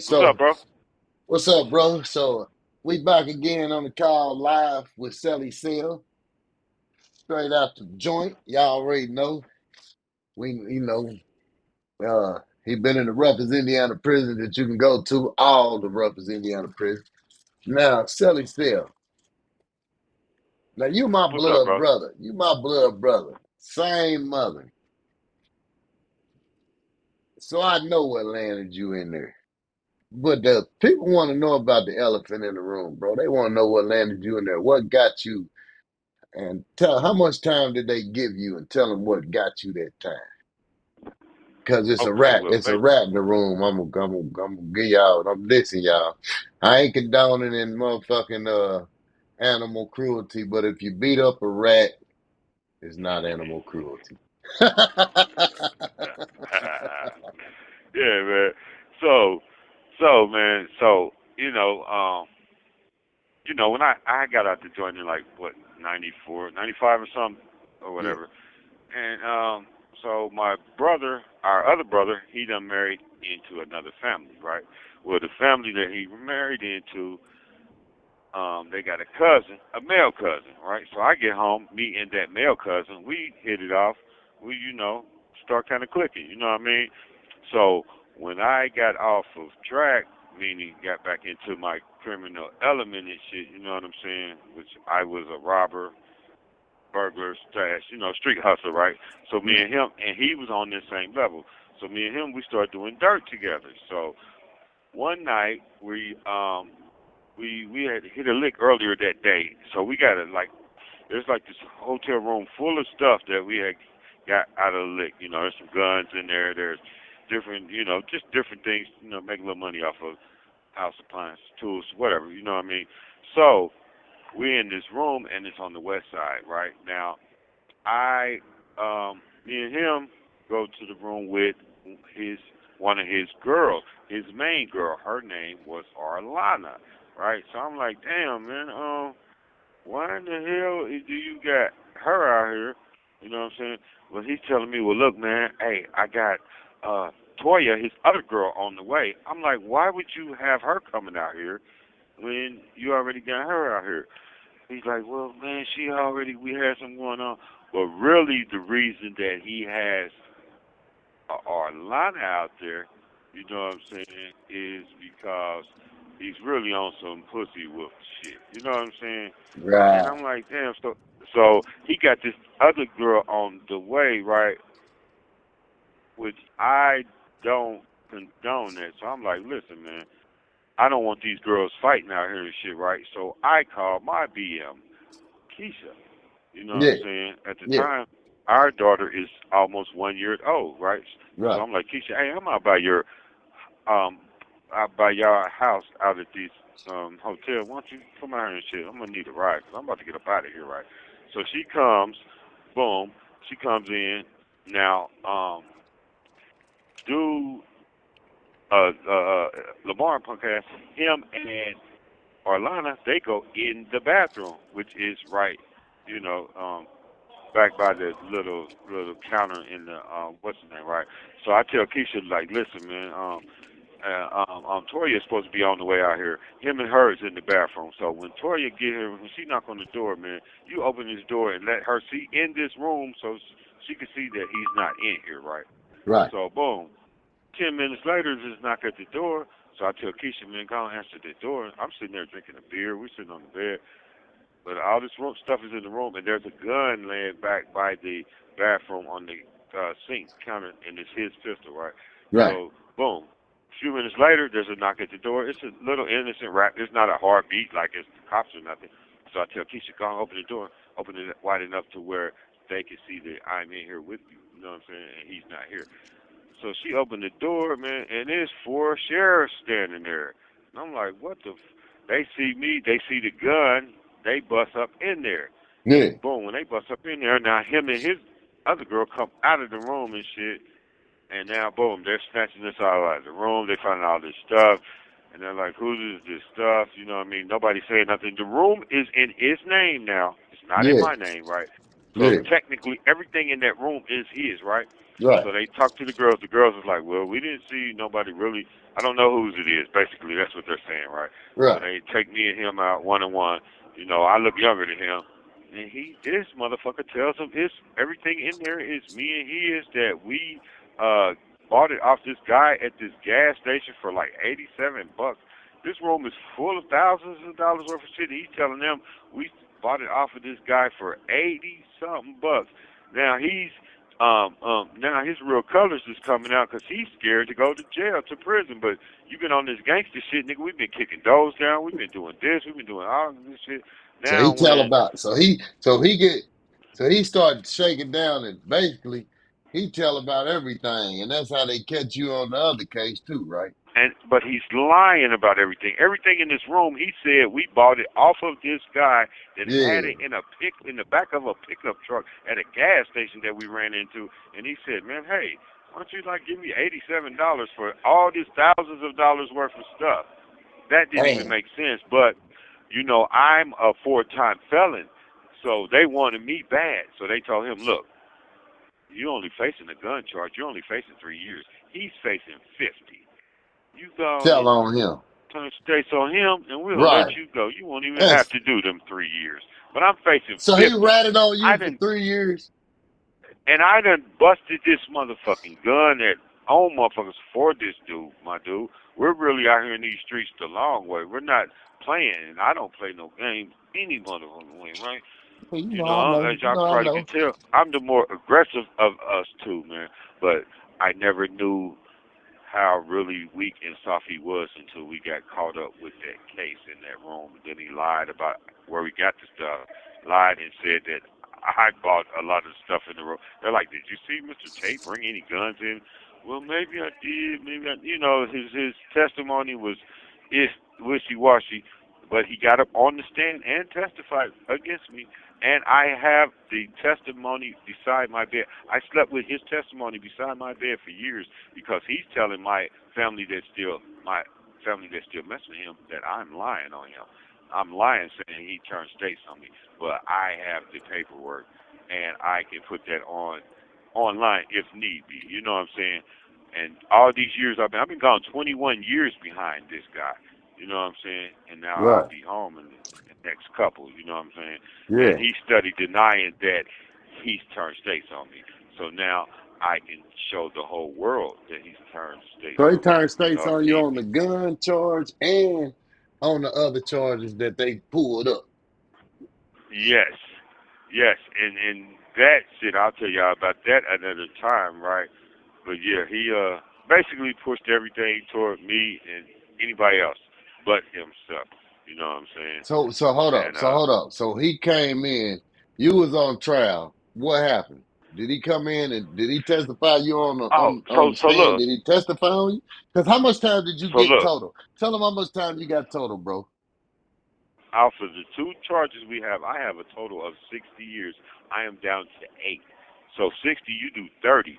What's up, So, bro? what's up, brother? So, we back again on the call live with Celly Cell, straight out the joint. Y'all already know. He been in the roughest Indiana prison that you can go to, all the roughest Indiana prison. Now, Celly Cell. Now, you my What's up, blood bro? brother. You my blood brother. Same mother. So, I know what landed you in there. But the people want to know about the elephant in the room, bro. They want to know what landed you in there. What got you. And tell how much time did they give you, and tell them what got you that time. Cause it's a Okay, rat. well, It's a rat in the room. I'm gonna give y'all. I'm listening, y'all. I ain't condoning in motherfucking animal cruelty, but if you beat up a rat, it's not animal cruelty. yeah, man. So, man. So, when I got out to join in like what 94, 95 or something or Yeah. whatever, and so my brother, our other brother, he done married into another family, right? Well, the family that he married into, they got a cousin, a male cousin, right? So I get home, me and that male cousin, we hit it off. We, start kind of clicking. You know what I mean? So when I got off of track, meaning got back into my criminal element and shit, you know what I'm saying? Which I was a robber, burglar, stash, street hustler, right? So me Yeah. and him, and he was on this same level. So me and him, we started doing dirt together. So one night we had hit a lick earlier that day, so we got there's like this hotel room full of stuff that we had got out of the lick. There's some guns in there. There's different, just different things. Make a little money off of house appliances, tools, whatever. You know what I mean? So we're in this room and it's on the west side, right now. Me and him go to the room with his one of his girls, his main girl. Her name was Arlana, right? So I'm like, damn, man, why in the hell do you got her out here? You know what I'm saying? Well, he's telling me, well, look, man, hey, I got Toya, his other girl, on the way. I'm like, why would you have her coming out here when you already got her out here? He's like, well, man, we had something going on. But really, the reason that he has Arlana out there, you know what I'm saying, is because he's really on some pussy whoop shit. You know what I'm saying? And Right. I'm like, damn. So he got this other girl on the way, right? Which I don't condone that. So I'm like, listen, man, I don't want these girls fighting out here and shit, right? So I called my BM, Keisha. You know what I'm Yeah. saying? At the Yeah. time, our daughter is almost 1 year old, right? So Right. I'm like, Keisha, hey, I'm out by um y'all house out at this hotel. Why don't you come out here and shit? I'm gonna need a ride 'cause I'm about to get up out of here, right? So she comes, boom, she comes in. Now, dude, Lamar and punk ass, him and Orlana, they go in the bathroom, which is right, you know, back by the little counter in the what's the name, right? So I tell Keisha like, listen, man, Toya is supposed to be on the way out here. Him and her is in the bathroom. So when Toya get here, when she knock on the door, man, you open this door and let her see in this room so she can see that he's not in here, right? Right. So boom, 10 minutes later, just knock at the door. So I tell Keisha, man, go and answer the door. I'm sitting there drinking a beer. We're sitting on the bed. But all this room stuff is in the room, and there's a gun laying back by the bathroom on the sink counter, and it's his pistol, right? Right. So, boom. A few minutes later, there's a knock at the door. It's a little innocent rap. It's not a heartbeat like it's the cops or nothing. So I tell Keisha, go and open the door. Open it wide enough to where they can see that I'm in here with you. You know what I'm saying? And he's not here. So she opened the door, man, and there's four sheriffs standing there. And I'm like, what the? They see me. They see the gun. They bust up in there. Yeah. Boom. When they bust up in there, now him and his other girl come out of the room and shit. And now, boom, they're snatching this out of the room. They find all this stuff. And they're like, whose is this stuff? You know what I mean? Nobody saying nothing. The room is in his name now. It's not in Yeah. my name, right? So Yeah. technically, everything in that room is his, right? Right. So they talked to the girls. The girls was like, well, we didn't see nobody really. I don't know whose it is. Basically, that's what they're saying, right? So Right. they take me and him out one on one. You know, I look younger than him, and this motherfucker tells him it's everything in there is me and his that we uh bought it off this guy at this gas station for like $87. This room is full of thousands of dollars worth of shit. He's telling them we bought it off of this guy for 80 something bucks. Now now his real colors is coming out because he's scared to go to jail, to prison. But you've been on this gangster shit, nigga. We've been kicking doors down. We've been doing this. We've been doing all this shit. So he Now tell when about so he started shaking down and basically he tell about everything, and that's how they catch you on the other case too, right? but he's lying about everything. Everything in this room, he said we bought it off of this guy that had Yeah. it in the back of a pickup truck at a gas station that we ran into. And he said, man, hey, why don't you like give me $87 for all these thousands of dollars worth of stuff? That didn't even Damn. make sense. But you know, I'm a four-time felon, so they wanted me bad. So they told him, look, you're only facing a gun charge. You're only facing 3 years. He's facing 50. You go on Tell and on him. turn states on him, and we'll let Right. you go. You won't even have That's to do them 3 years. But I'm facing so he 50. ratted on I you for done 3 years. I done busted this motherfucking gun at home motherfuckers for this dude, my dude. We're really out here in these streets the long way. We're not playing. I don't play no games any motherfucking way, right? Well, You I know, know. as y'all I probably can know. tell, I'm the more aggressive of us two, man. But I never knew how really weak and soft he was until we got caught up with that case in that room. Then he lied about where we got the stuff, lied and said that I bought a lot of stuff in the room. They're like, did you see Mr. Tate bring any guns in? Well, maybe I did. Maybe I, you know, his testimony was is wishy washy, but he got up on the stand and testified against me. And I have the testimony beside my bed. I slept with his testimony beside my bed for years because he's telling my family that's still messing with him that I'm lying on him. I'm lying saying he turned states on me, but I have the paperwork and I can put that online if need be. You know what I'm saying? And all these years I've been gone 21 years behind this guy. You know what I'm saying? And now I'll Right. be home in the next couple. You know what I'm saying? And Yeah. he studied denying that he's turned states on me. So now I can show the whole world that he's turned states So he on me. turned You states know, if on you need on the be. gun charge and on the other charges that they pulled up. Yes, yes, and that shit I'll tell y'all about that another time, right? But yeah, he basically pushed everything toward me and anybody else but himself. You know what I'm saying? So hold up. And So hold up. So he came in. You was on trial. What happened? Did he come in and did he testify you on the oh, on the so stand? look, Did he testify on you? Because how much time did you so get look, total? Tell him how much time you got total, bro. out of the two charges we have, I have a total of 60 years. I am down to 8. So 60, you do 30.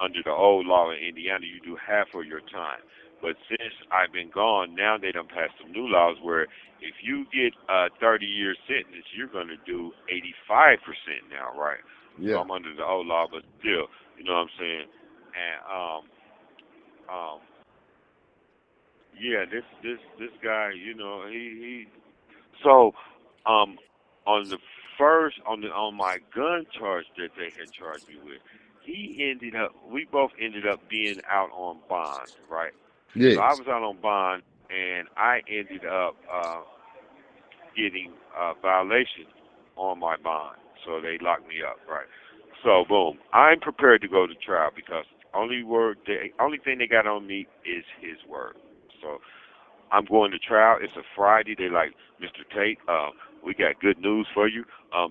Under the old law in Indiana, you do half of your time. But since I've been gone, now they done passed some new laws where if you get a 30-year sentence, you're going to do 85% now, right? So Yeah. I'm under the old law, but still, you know what I'm saying? And um, yeah, this guy, you know, he so, um, on the first on my gun charge that they had charged me with, we both ended up being out on bond, right? So I Yes. was out on bond, and I ended up getting a violation on my bond, so they locked me up, right? So boom, I'm prepared to go to trial because only thing they got on me is his word. So I'm going to trial. It's a Friday. They like, Mr. Tate, we got good news for you.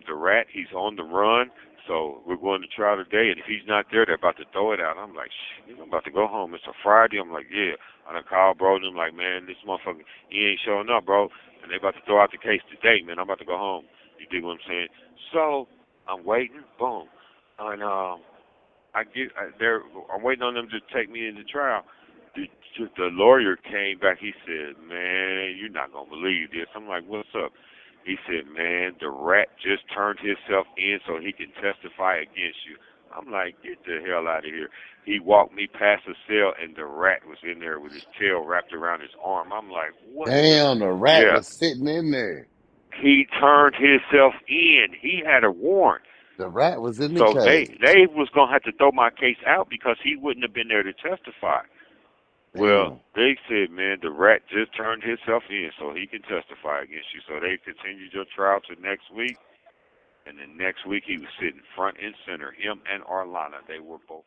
The rat, he's on the run. So we're going to trial today, and if he's not there, they're about to throw it out. I'm like, shit, I'm about to go home. It's a Friday. I'm like, yeah. And I called bro, and I'm like, man, this motherfucker, he ain't showing up, bro. And they about to throw out the case today, man. I'm about to go home. You dig what I'm saying? So I'm waiting. Boom. And I'm waiting on them to take me into trial. The, the lawyer came back. He said, "Man, you're not gonna believe this." I'm like, "What's up?" He said, "Man, the rat just turned himself in so he can testify against you." I'm like, get the hell out of here. He walked me past the cell, and the rat was in there with his tail wrapped around his arm. I'm like, what in the? Damn, the rat Yeah. was sitting in there. He turned himself in. He had a warrant. The rat was in the So cage. they was gonna have to throw my case out because he wouldn't have been there to testify. Well, Damn. they said, man, the rat just turned himself in, so he can testify against you. So they continued your trial to next week, and then next week he was sitting front and center. Him and Arlana, they were both.